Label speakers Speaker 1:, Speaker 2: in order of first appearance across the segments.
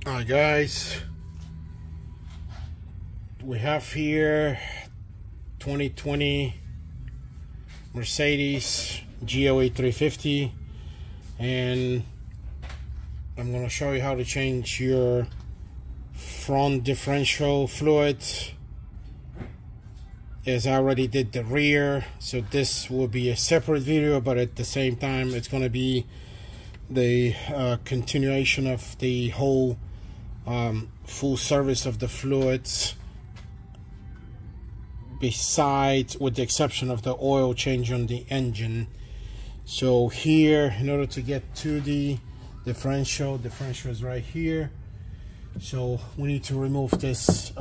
Speaker 1: Hi guys, we have here 2020 Mercedes GLE 350, and I'm going to show you how to change your front differential fluid, as I already did the rear. So this will be a separate video, but at the same time it's going to be the continuation of the whole full service of the fluids, besides with the exception of the oil change on the engine. So here, in order to get to the differential is right here. So we need to remove this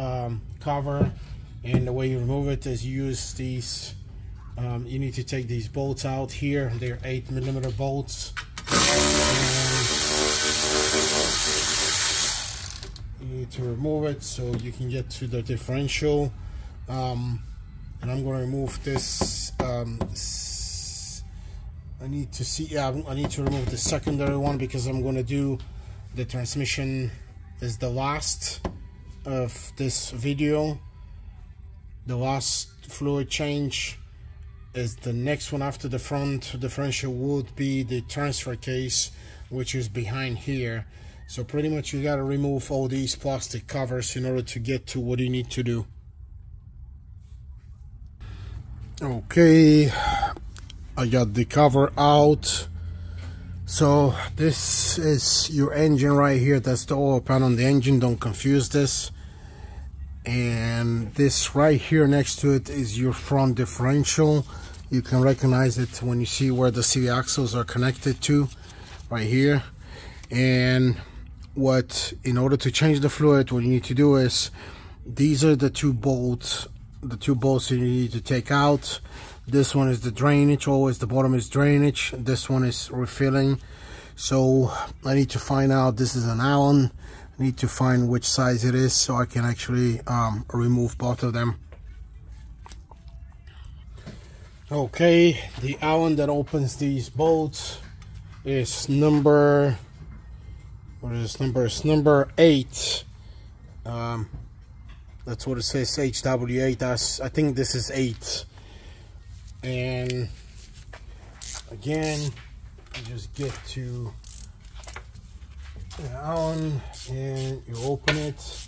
Speaker 1: cover, and the way you remove it is use these you need to take these bolts out here. They're 8mm bolts, and you need to remove it so you can get to the differential. And I'm going to remove this. I need to remove the secondary one, because I'm going to do the transmission is the last of this video. The last fluid change is the next one after the front differential would be the transfer case, which is behind here. So pretty much you got to remove all these plastic covers in order to get to what you need to do. Okay, I got the cover out. So this is your engine right here. That's the oil pan on the engine, don't confuse this. And this right here next to it is your front differential. You can recognize it when you see where the CV axles are connected to, right here. And in order to change the fluid, what you need to do is, these are the two bolts you need to take out. This one is the drainage, always the bottom is drainage. This one is refilling. So I need to find out, this is an Allen. I need to find which size it is so I can actually remove both of them. Okay, the Allen that opens these bolts is number, what is this number? It's number 8. That's what it says, HW8. I think this is 8. And again, you just get to the Allen and you open it.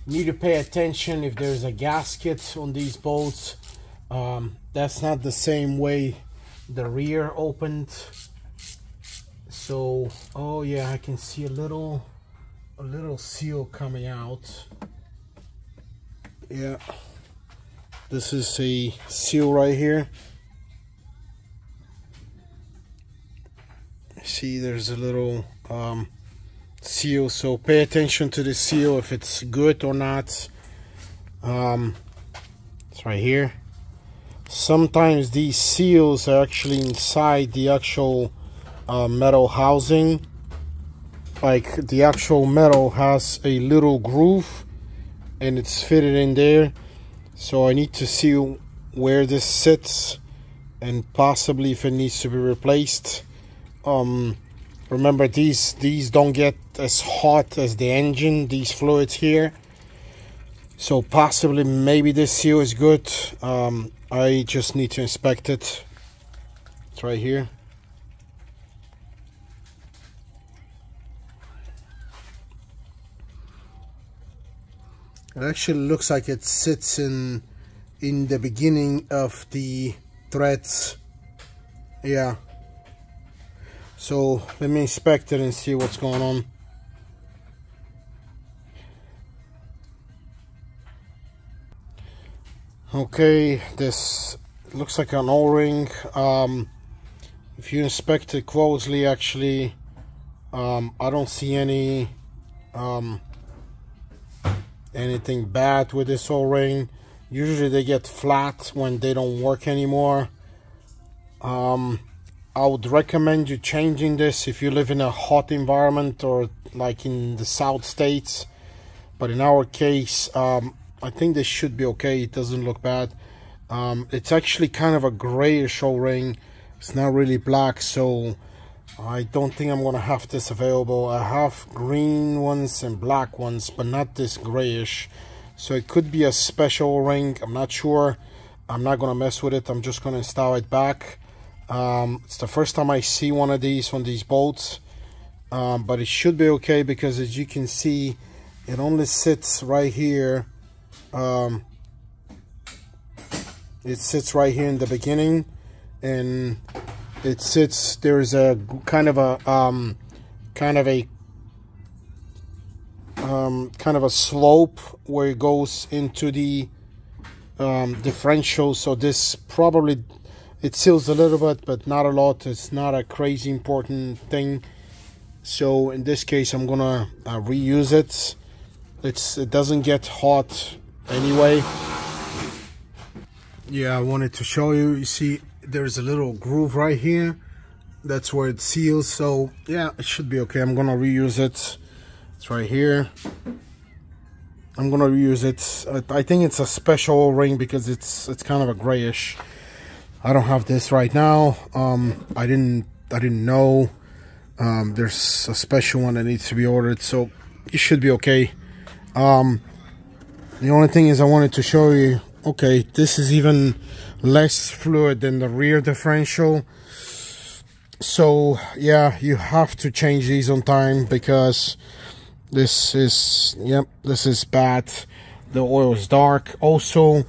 Speaker 1: You need to pay attention if there's a gasket on these bolts. That's not the same way the rear opened. So, oh yeah, I can see a little seal coming out. Yeah, this is a seal right here. See, there's a little seal, so pay attention to the seal, if it's good or not. It's right here. Sometimes these seals are actually inside the actual metal housing. Like the actual metal has a little groove and it's fitted in there. So I need to see where this sits and possibly if it needs to be replaced. Remember, these don't get as hot as the engine, these fluids here. So possibly maybe this seal is good. I just need to inspect it. It's right here. It actually looks like it sits in the beginning of the threads. Yeah. So let me inspect it and see what's going on. Okay, this looks like an O-ring. If you inspect it closely, actually, I don't see anything bad with this O-ring. Usually they get flat when they don't work anymore. I would recommend you changing this if you live in a hot environment or like in the South States. But in our case, I think this should be okay. It doesn't look bad. It's actually kind of a grayish O-ring. It's not really black, so I don't think I'm gonna have this available. I have green ones and black ones, but not this grayish. So it could be a special ring. I'm not sure. I'm not gonna mess with it. I'm just gonna install it back. It's the first time I see one of these on these bolts, but it should be okay because as you can see, it only sits right here. It sits right here in the beginning, and it sits. There's a kind of a slope where it goes into the differential. So this probably, it seals a little bit, but not a lot. It's not a crazy important thing. So in this case, I'm gonna reuse it. It doesn't get hot anyway. Yeah, I wanted to show you. You see, there's a little groove right here. That's where it seals. So yeah, it should be okay. I'm gonna reuse it. It's right here. I'm gonna reuse it. I think it's a special ring because it's kind of a grayish. I don't have this right now. I didn't know. There's a special one that needs to be ordered, so it should be okay. The only thing is I wanted to show you, okay, this is even less fluid than the rear differential. So yeah, you have to change these on time because this is, yep, this is bad. The oil is dark. Also,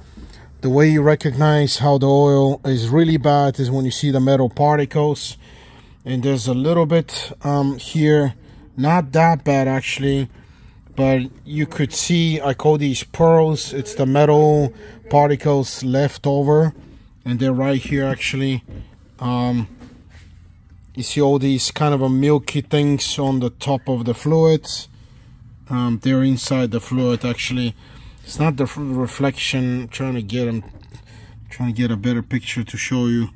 Speaker 1: the way you recognize how the oil is really bad is when you see the metal particles. And there's a little bit here, not that bad actually, but you could see, I call these pearls. It's the metal particles left over, and they're right here actually. You see all these kind of a milky things on the top of the fluids. They're inside the fluid actually. It's not the reflection. I'm trying to get a better picture to show you.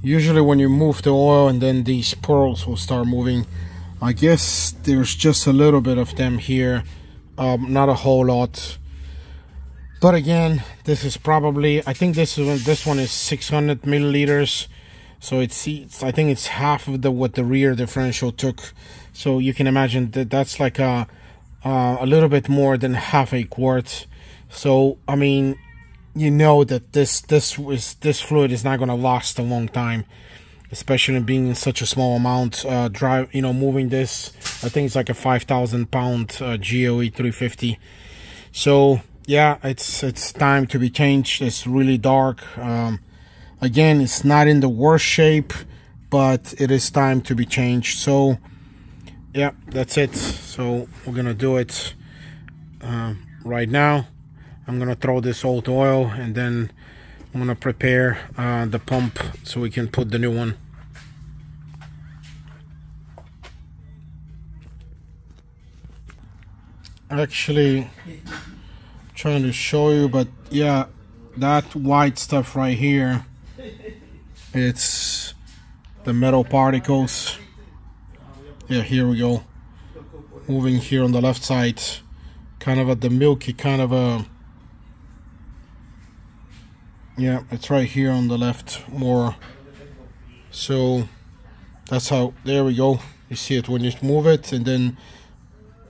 Speaker 1: Usually when you move the oil, and then these pearls will start moving. I guess there's just a little bit of them here, not a whole lot. But again, this is probably, I think this one is 600 milliliters. So it's I think it's half of what the rear differential took. So you can imagine that that's like a little bit more than half a quart. So I mean, you know that this fluid is not going to last a long time, especially being in such a small amount. Moving this, I think it's like a 5,000 pound GOE 350. So yeah, it's time to be changed. It's really dark. Again, it's not in the worst shape, but it is time to be changed. So yeah, that's it. So we're gonna do it right now. I'm gonna throw this old oil, and then I'm gonna prepare the pump so we can put the new one. Actually, trying to show you, but yeah, that white stuff right here, it's the metal particles. Yeah, here we go, moving here on the left side, kind of at the milky kind of a, yeah, it's right here on the left more. So that's how, there we go, you see it when you move it, and then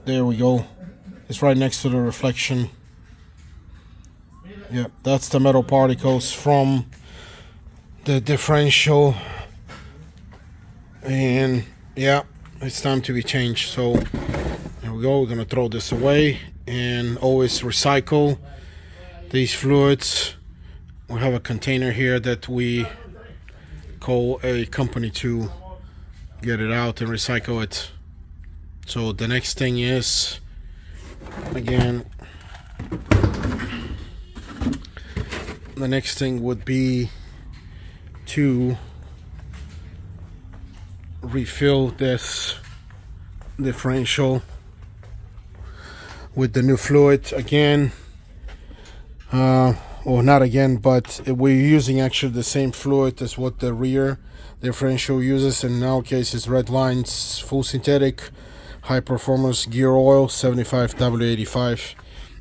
Speaker 1: there we go, it's right next to the reflection. Yeah, that's the metal particles from the differential. And yeah, it's time to be changed. So there we go, we're gonna throw this away, and always recycle these fluids. We have a container here that we call a company to get it out and recycle it. So the next thing is, again, the next thing would be to refill this differential with the new fluid again. Or not again, but we're using actually the same fluid as what the rear differential uses. In our case, it's Red Line's full synthetic high performance gear oil 75W85.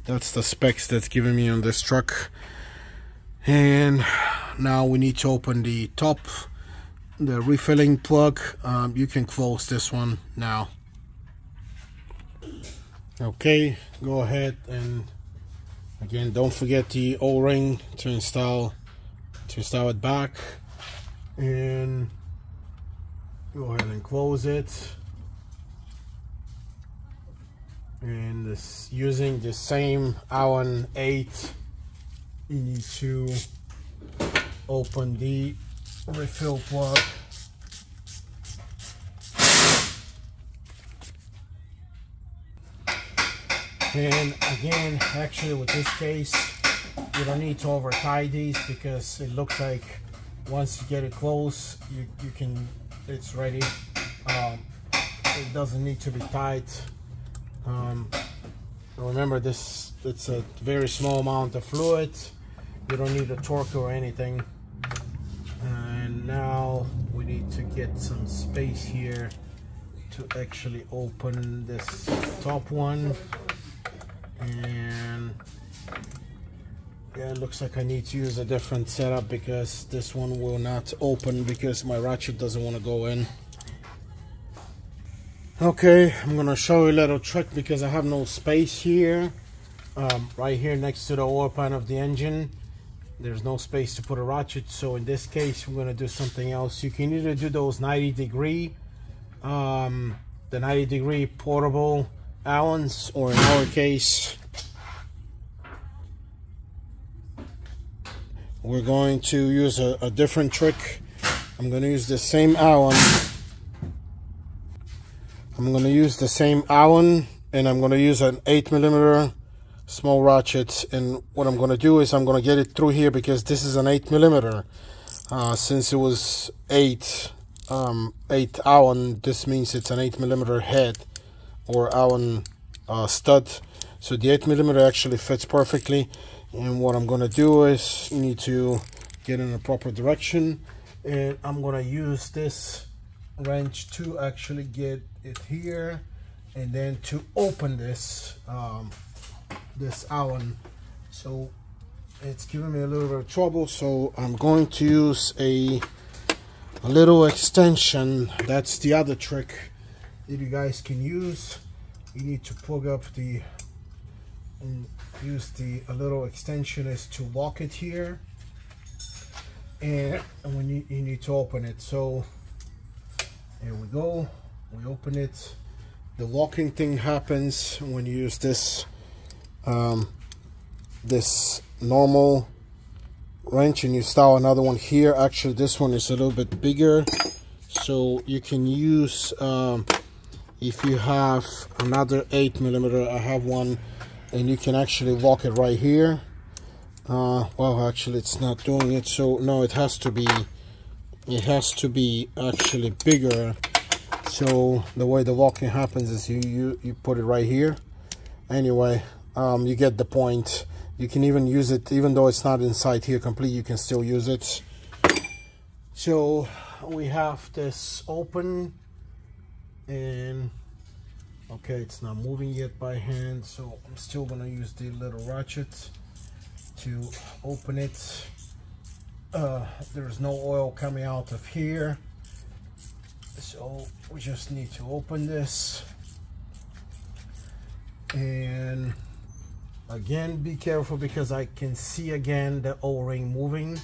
Speaker 1: That's the specs that's given me on this truck. And now we need to open the top, the refilling plug. You can close this one now. Okay, go ahead, and again, don't forget the O-ring to install it back, and go ahead and close it. And this, using the same Allen 8, you need to open the refill plug. And again, actually with this case, you don't need to over tie these, because it looks like once you get it close, you can, it's ready. It doesn't need to be tight. Remember, it's a very small amount of fluid. You don't need a torque or anything. And now we need to get some space here to actually open this top one. And yeah, it looks like I need to use a different setup, because this one will not open because my ratchet doesn't want to go in. Okay, I'm gonna show you a little trick, because I have no space here. Right here next to the oil pan of the engine, there's no space to put a ratchet. So in this case, we're gonna do something else. You can either do those 90-degree, the 90-degree portable Allens, or in our case, we're going to use a different trick. I'm going to use the same Allen. I'm going to use the same Allen, and I'm going to use an 8mm small ratchet. And what I'm going to do is I'm going to get it through here, because this is an 8mm. Since it was 8 Allen, this means it's an 8mm head, or Allen stud. So the 8mm actually fits perfectly. And what I'm going to do is, you need to get in a proper direction, and I'm going to use this wrench to actually get it here, and then to open this this Allen. So it's giving me a little bit of trouble, so I'm going to use a little extension. That's the other trick that you guys can use. You need to plug up the, and use a little extension is to lock it here, and when you need to open it. So here we go, we open it. The locking thing happens when you use this this normal wrench, and you install another one here. Actually, this one is a little bit bigger, so you can use if you have another 8mm, I have one, and you can actually lock it right here. Well, actually it's not doing it, so no, it has to be actually bigger. So the way the locking happens is you put it right here. Anyway, you get the point. You can even use it, even though it's not inside here complete, you can still use it. So we have this open, and okay, it's not moving yet by hand, so I'm still gonna use the little ratchet to open it. There's no oil coming out of here, so we just need to open this. And again, be careful, because I can see again the O-ring moving.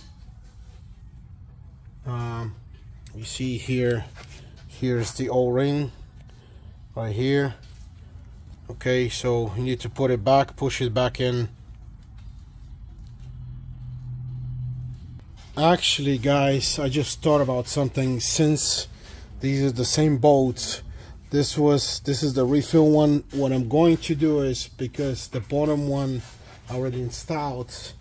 Speaker 1: You see here, here's the O-ring right here. Okay, so you need to put it back, push it back in. Actually guys, I just thought about something. Since these are the same bolts, this is the refill one. What I'm going to do is, because the bottom one I already installed,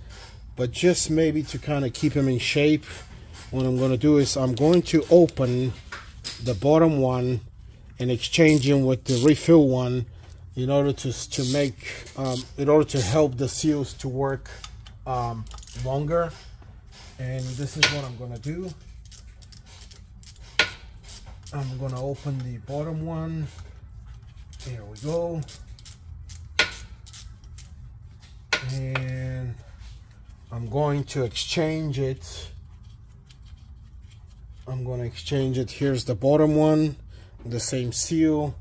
Speaker 1: but just maybe to kind of keep them in shape, what I'm going to do is I'm going to open the bottom one and exchange them with the refill one, in order to make in order to help the seals to work longer. And this is what I'm gonna do. I'm gonna open the bottom one. There we go. And I'm going to exchange it. I'm going to exchange it. Here's the bottom one, the same seal,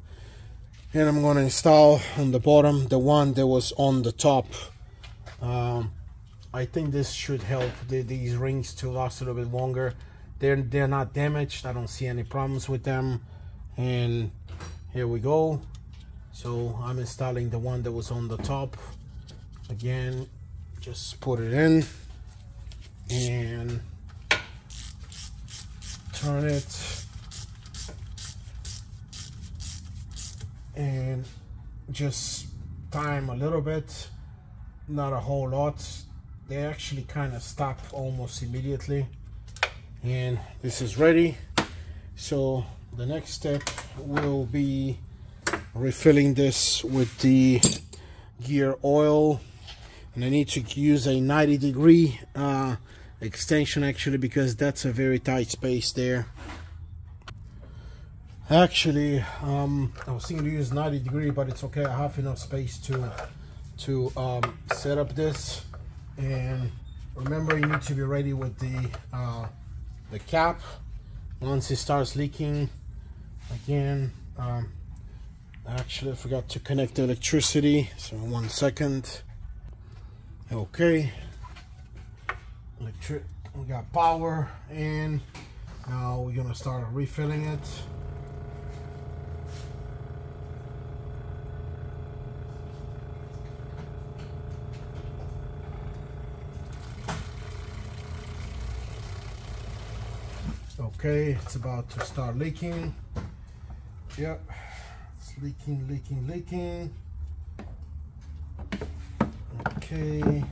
Speaker 1: and I'm going to install on the bottom the one that was on the top. I think this should help these rings to last a little bit longer. They're not damaged. I don't see any problems with them. And here we go. So I'm installing the one that was on the top. Again, just put it in and turn it, and just time a little bit, not a whole lot. They actually kind of stop almost immediately, and this is ready. So the next step will be refilling this with the gear oil, and I need to use a 90-degree extension actually, because that's a very tight space there. Actually, I was thinking to use 90-degree, but it's okay. I have enough space to set up this. And remember, you need to be ready with the cap once it starts leaking. Again, actually I forgot to connect the electricity, so 1 second. Okay, we got power, and now we're gonna start refilling it. Okay, it's about to start leaking. Yep, it's leaking. Okay, I'm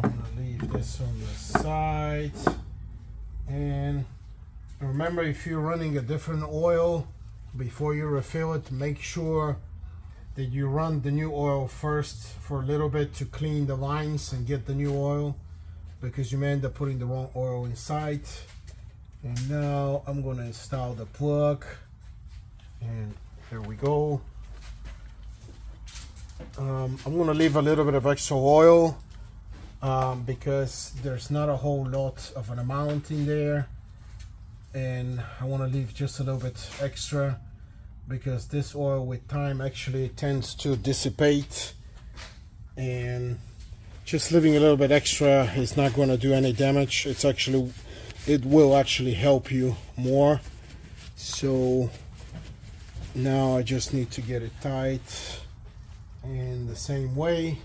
Speaker 1: gonna leave this on the side. And remember, if you're running a different oil before you refill it, make sure that you run the new oil first for a little bit to clean the lines and get the new oil, because you may end up putting the wrong oil inside. And now I'm going to install the plug, and here we go. I'm going to leave a little bit of extra oil because there's not a whole lot of an amount in there, and I want to leave just a little bit extra because this oil with time actually tends to dissipate, and just leaving a little bit extra is not going to do any damage. It will actually help you more. So now I just need to get it tight. In the same way,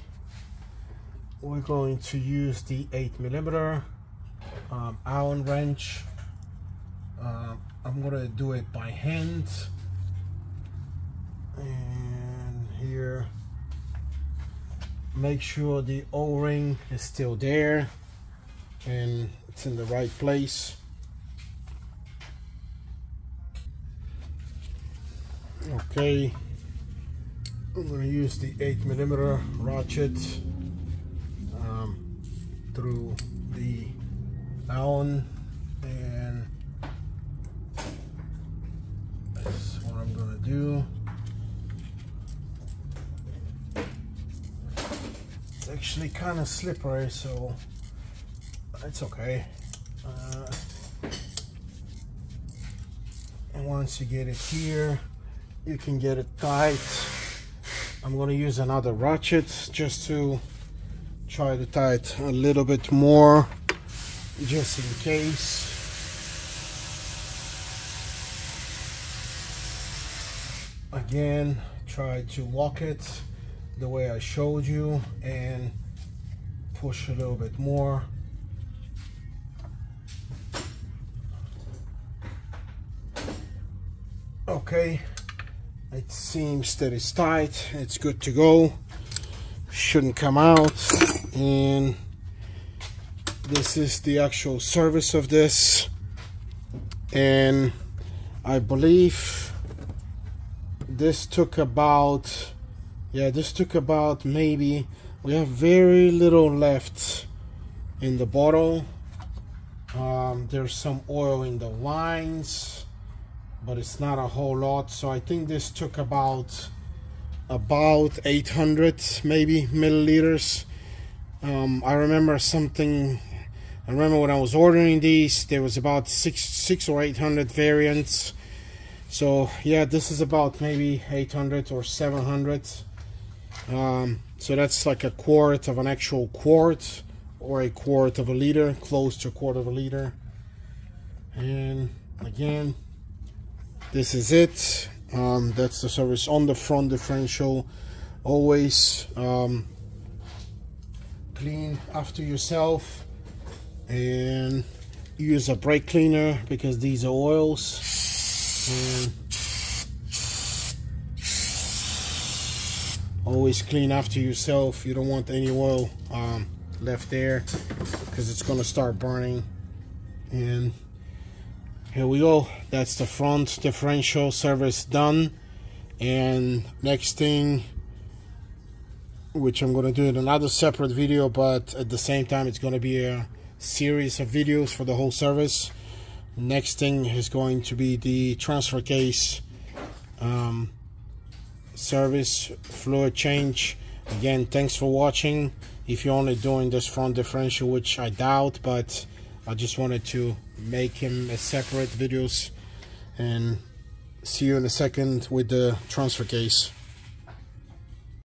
Speaker 1: we're going to use the 8mm Allen wrench. I'm going to do it by hand. And here, make sure the O-ring is still there and it's in the right place. Okay, I'm going to use the 8mm ratchet through the Allen, and that's what I'm going to do. It's actually kind of slippery, so it's okay. And once you get it here, you can get it tight. I'm going to use another ratchet just to try to tie it a little bit more, just in case. Again, try to lock it the way I showed you and push a little bit more. Okay, it seems that it's tight. It's good to go. Shouldn't come out. And this is the actual service of this. And I believe this took about, yeah, this took about maybe, we have very little left in the bottle. There's some oil in the lines, but it's not a whole lot. So I think this took about 800 maybe milliliters. I remember something. I remember when I was ordering these, there was about 600 or 800 variants. So yeah, this is about maybe 800 or 700. So that's like a quart of an actual quart, or a quart of a liter, close to a quart of a liter. And again, this is it. That's the service on the front differential. Always clean after yourself and use a brake cleaner, because these are oils. And always clean after yourself. You don't want any oil left there, because it's gonna start burning. And here we go. That's the front differential service done. And next thing, which I'm gonna do in another separate video, but at the same time it's gonna be a series of videos for the whole service. Next thing is going to be the transfer case service, fluid change. Again, thanks for watching. If you're only doing this front differential, which I doubt, but I just wanted to make him as separate videos. And see you in a second with the transfer case.